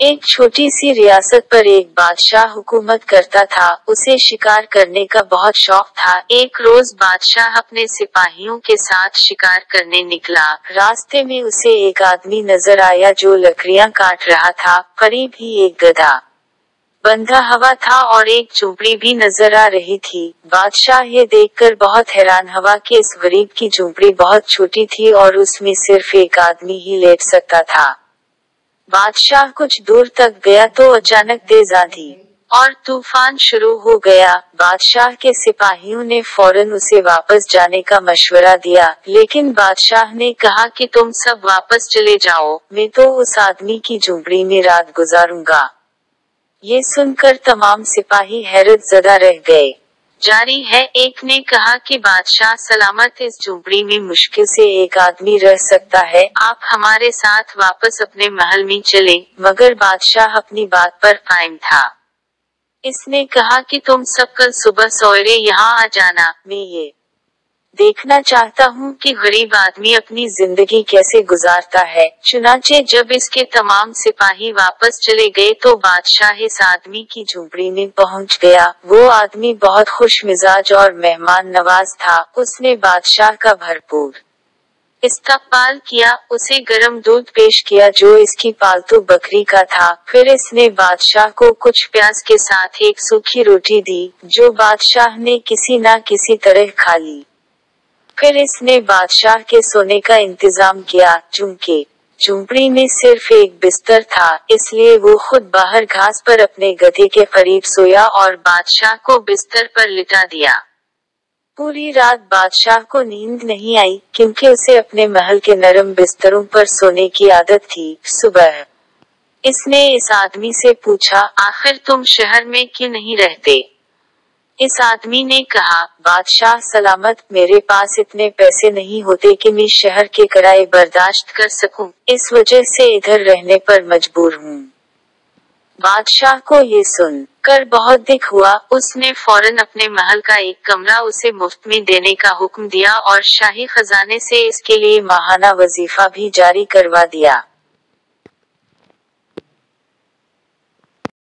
एक छोटी सी रियासत पर एक बादशाह हुकूमत करता था। उसे शिकार करने का बहुत शौक था। एक रोज बादशाह अपने सिपाहियों के साथ शिकार करने निकला। रास्ते में उसे एक आदमी नजर आया जो लकड़ियां काट रहा था। करीब ही एक गधा बंधा हुआ था और एक झोंपड़ी भी नजर आ रही थी। बादशाह ये देखकर बहुत हैरान हुआ कि इस गरीब की झोंपड़ी बहुत छोटी थी और उसमें सिर्फ एक आदमी ही लेट सकता था। बादशाह कुछ दूर तक गया तो अचानक तेज आंधी और तूफान शुरू हो गया। बादशाह के सिपाहियों ने फौरन उसे वापस जाने का मशवरा दिया, लेकिन बादशाह ने कहा कि तुम सब वापस चले जाओ, मैं तो उस आदमी की झोंपड़ी में रात गुजारूंगा। ये सुनकर तमाम सिपाही हैरत ज़दा रह गए। जारी है, एक ने कहा कि बादशाह सलामत इस झोंपड़ी में मुश्किल से एक आदमी रह सकता है, आप हमारे साथ वापस अपने महल में चलें। मगर बादशाह अपनी बात पर कायम था। इसने कहा कि तुम सब कल सुबह सवेरे यहाँ आ जाना, मैं ये देखना चाहता हूँ कि गरीब आदमी अपनी जिंदगी कैसे गुजारता है। चुनांचे जब इसके तमाम सिपाही वापस चले गए तो बादशाह इस आदमी की झोंपड़ी में पहुँच गया। वो आदमी बहुत खुश मिजाज और मेहमान नवाज था। उसने बादशाह का भरपूर इस्तकबाल किया, उसे गर्म दूध पेश किया जो इसकी पालतू बकरी का था। फिर इसने बादशाह को कुछ प्याज के साथ एक सूखी रोटी दी, जो बादशाह ने किसी न किसी तरह खा ली। फिर इसने बादशाह के सोने का इंतजाम किया। चूंकि झोंपड़ी में सिर्फ एक बिस्तर था, इसलिए वो खुद बाहर घास पर अपने गधे के करीब सोया और बादशाह को बिस्तर पर लिटा दिया। पूरी रात बादशाह को नींद नहीं आई, क्योंकि उसे अपने महल के नरम बिस्तरों पर सोने की आदत थी। सुबह इसने इस आदमी से पूछा, आखिर तुम शहर में क्यों नहीं रहते? इस आदमी ने कहा, बादशाह सलामत, मेरे पास इतने पैसे नहीं होते कि मैं शहर के किराए बर्दाश्त कर सकूं, इस वजह से इधर रहने पर मजबूर हूँ। बादशाह को ये सुन कर बहुत दुख हुआ। उसने फौरन अपने महल का एक कमरा उसे मुफ्त में देने का हुक्म दिया और शाही खजाने से इसके लिए माहाना वजीफा भी जारी करवा दिया।